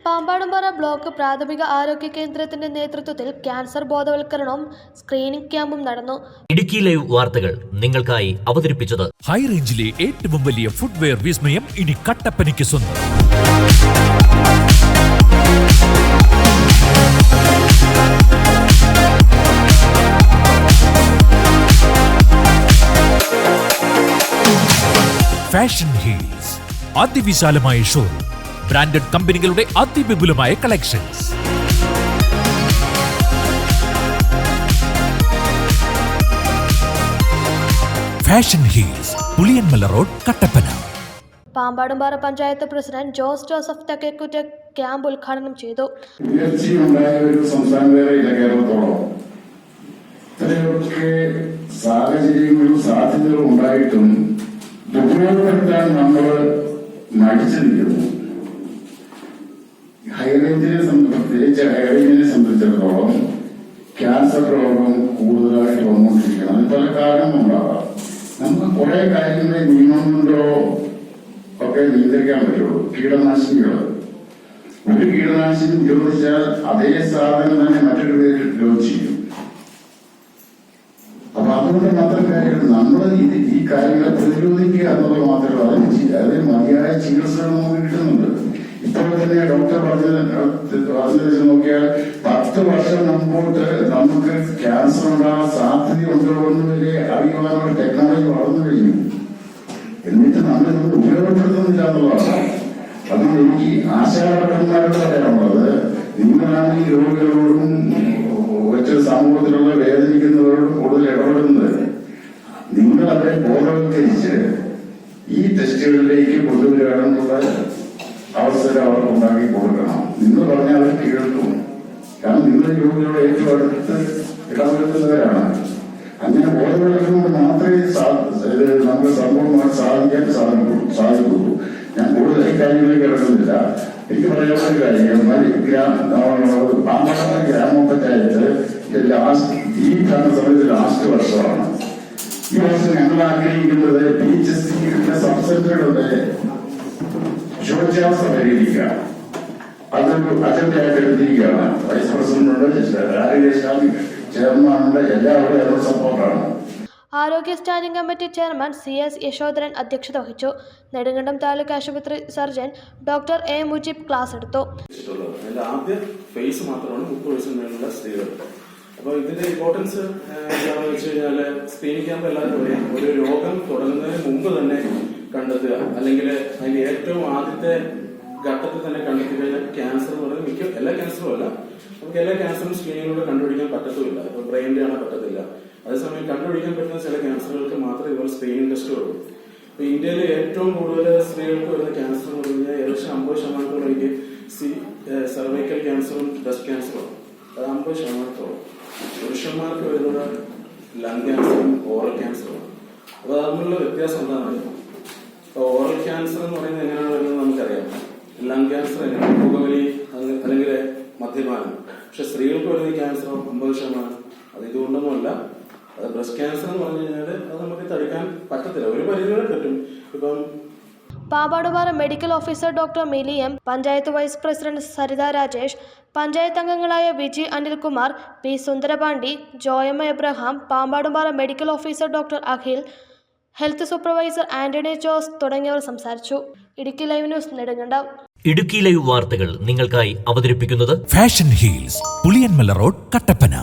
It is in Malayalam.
പാമ്പാടുംപാറ ബ്ലോക്ക് പ്രാഥമിക ആരോഗ്യ കേന്ദ്രത്തിന്റെ നേതൃത്വത്തിൽ ക്യാൻസർ ബോധവൽക്കരണവും സ്ക്രീനിംഗ് ക്യാമ്പും നടന്നു. ഇടുക്കി ലൈവ് വാർത്തകൾ നിങ്ങൾക്കായി അവതരിപ്പിച്ചത് ഹൈ റേഞ്ചിലെ ഏറ്റവും വലിയ ഫുട്വെയർ വിസ്മയം ഇനി കട്ടപ്പനയ്ക്ക് സ്വന്തം. ഫാഷൻ ഹീൽസ് അതിവിശാലമായ ഷോറൂം, ബ്രാൻഡഡ് കമ്പനികളുടെ അതിവിപുലമായ collections. Fashion heels, Puliyanmala road, Kattappana. Pampadumpara panchayat president Jose Joseph Thekkekutta camp ഉദ്ഘാടനം ചെയ്തു. സാഹചര്യങ്ങളും സാധ്യതകളും ഉണ്ടായിട്ടും ഉപയോഗപ്പെടുത്താൻ നമ്മൾ മടിച്ചിരിക്കുന്നു. പ്രത്യേകിച്ച് ഹൈറേഞ്ചിനെ സംബന്ധിച്ചിടത്തോളം ക്യാൻസർ രോഗം കൂടുതലായിട്ട് വന്നുകൊണ്ടിരിക്കണം. അതിന് പല കാരണങ്ങളുണ്ടാകാം. നമുക്ക് കുറെ കാര്യങ്ങളെ നിയമം കൊണ്ടോ ഒക്കെ നിയന്ത്രിക്കാൻ പറ്റുള്ളൂ. കീടനാശിനികൾ, ഒരു കീടനാശിനി ഉപയോഗിച്ചാൽ അതേ സാധനം തന്നെ മറ്റൊരു പേരിൽ ലോഞ്ച് ചെയ്യും. അപ്പൊ അതുകൊണ്ട് മാത്രം കാര്യങ്ങൾ നമ്മൾ ഈ കാര്യങ്ങളെ പ്രതിരോധിക്കുക എന്നുള്ളത് മാത്രമല്ല, അതിന് മതിയായ ചികിത്സകൾ നമുക്ക് കിട്ടുന്നുണ്ട്. ഇപ്പോൾ തന്നെ ഡോക്ടർ പറഞ്ഞത് നോക്കിയാൽ 10 വർഷം മുമ്പോട്ട് നമുക്ക് ക്യാൻസർ ഉണ്ടാകാൻ സാധ്യതയുണ്ടോ എന്ന് വരെ അറിയുവാനുള്ള ടെക്നോളജി വളർന്നു കഴിഞ്ഞു. എന്നിട്ട് നമ്മളിത് ഉപയോഗപ്പെടുത്തുന്നില്ല എന്നുള്ളതാണ്. അതുകൊണ്ട് എനിക്ക് ആശാഭടന്മാരോട് പറയാനുള്ളത്, നിങ്ങളാണ് ഈ രോഗികളോടും മറ്റ് സമൂഹത്തിലുള്ള വേദനിക്കുന്നവരോടും കൂടുതൽ ഇടപെടുന്നത്. നിങ്ങൾ അവരെ ബോധവൽക്കരിച്ച് ഈ ടെസ്റ്റുകളിലേക്ക് കൊണ്ടുവരികയാണെന്നുള്ള അവസരം അവർക്ക് ഉണ്ടാക്കി കൊടുക്കണം. നിങ്ങൾ പറഞ്ഞാൽ അവർ കേൾക്കും. കാരണം നിങ്ങൾ രോഗികളോട് ഏറ്റവും അടുത്ത് ഇടപെടുന്നവരാണ്. അങ്ങനെ ബോധവൽക്കരിക്കുന്നത് മാത്രമേ നമുക്ക് സംഭവമായി സാധിക്കാൻ സാധിക്കുള്ളൂ. ഞാൻ കൂടുതൽ കാര്യങ്ങളിലേക്ക് ഇടപെടുന്നില്ല. എനിക്ക് പറയാനുള്ള കാര്യം, പാമ്പാടുംപാറ ഗ്രാമപഞ്ചായത്ത് ഈ ഭരണസമിതി ലാസ്റ്റ് വർഷമാണ്. ഈ വർഷം ഞങ്ങൾ ആഗ്രഹിക്കുന്നത് PHC സബ് സെന്ററുകളുടെ ശോച്യാവസ്ഥ പരിഹരിക്കുക. അതൊരു അജണ്ടയായിട്ട് എടുത്തിരിക്കുകയാണ്. വൈസ് പ്രസിഡന്റുണ്ട്, ആരോഗ്യ ചെയർമാനുണ്ട്, എല്ലാവരും സപ്പോർട്ടാണ്. ആരോഗ്യ standing committee chairman CS Yashodharan അധ്യക്ഷത വഹിച്ചു. നെടുങ്കണ്ടം താലൂക്ക് ആശുപത്രി surgeon doctor A Mujeeb class എടുത്തു. ആദ്യ ഫേസ് മാത്രമാണ് 30 വയസ്സിന് മേലുള്ള സ്ത്രീകൾ. അപ്പോൾ ഇതിന്റെ ഇമ്പോർട്ടൻസ് എന്താണെന്ന് വെച്ച് കഴിഞ്ഞാൽ, സ്ക്രീനിംഗ് ക്യാമ്പ് എല്ലാവർക്കും അറിയാം. ഒരു രോഗം തുടങ്ങുന്നതിന് മുമ്പ് തന്നെ കണ്ടെത്തുക, അല്ലെങ്കിൽ അതിന്റെ ഏറ്റവും ആദ്യത്തെ ഘട്ടത്തിൽ തന്നെ കണ്ടെത്തി കഴിഞ്ഞാൽ ക്യാൻസർ എന്ന് പറയുന്നത് മിക്ക എല്ലാ ക്യാൻസറും അല്ല, നമുക്ക് എല്ലാ ക്യാൻസറും സ്ക്രീനിങ്ങിലൂടെ കണ്ടുപിടിക്കാൻ പറ്റത്തുമില്ല. ഇപ്പൊ ബ്രെയിനിന്റെ ആണ് പറ്റത്തില്ല. അതേസമയം കണ്ടുപിടിക്കാൻ പറ്റുന്ന ചില ക്യാൻസറുകൾക്ക് മാത്രമേ ഇതുപോലെ സ്ക്രീനിങ് ടെസ്റ്റ് ഉള്ളൂ. ഇപ്പൊ ഇന്ത്യയിൽ ഏറ്റവും കൂടുതൽ സ്ത്രീകൾക്ക് വരുന്ന ക്യാൻസർ എന്ന് പറഞ്ഞാൽ ഏകദേശം 50% സെർവൈക്കൽ ക്യാൻസറും ബ്രസ്റ്റ് ക്യാൻസറും. അത് 50%. പുരുഷന്മാർക്ക് വരുന്നത് ലങ് ക്യാൻസറും ഓറൽ ക്യാൻസറും. അപ്പൊ തമ്മിലുള്ള വ്യത്യാസം എന്താണെന്ന്, ഓറൽ ക്യാൻസർ എന്ന് പറയുന്നത് എങ്ങനെയാണ് വരുന്നത് നമുക്കറിയാം. ലങ് ക്യാൻസർ എങ്ങനെയാണ്, പുകവലി അല്ലെങ്കിൽ മദ്യപാനം. പക്ഷെ സ്ത്രീകൾക്ക് വരുന്ന ക്യാൻസർ 50%. അത് ഇതുകൊണ്ടൊന്നുമല്ല. അത് ബ്രസ്റ്റ് ക്യാൻസർ എന്ന് പറഞ്ഞു കഴിഞ്ഞാൽ അത് നമുക്ക് തടുക്കാൻ പറ്റത്തില്ല, ഒരു പരിധിവരെ പറ്റും. ഇപ്പം Pampadumpara medical officer doctor Mili M, panchayat vice president Saritha Rajesh, panchayat അംഗങ്ങളായ Viji Anilkumar, P Sundarapandi, Joyamma Abraham, Pampadumpara medical officer doctor Akhil, health supervisor Antony Jose തുടങ്ങിയവർ സംസാരിച്ചു. Idukki live news, Nedumkandam. Idukki live വാർത്തകൾ നിങ്ങൾക്കായി അവതരിപ്പിക്കുന്നത് fashion heels, Puliyanmala road, Kattappana.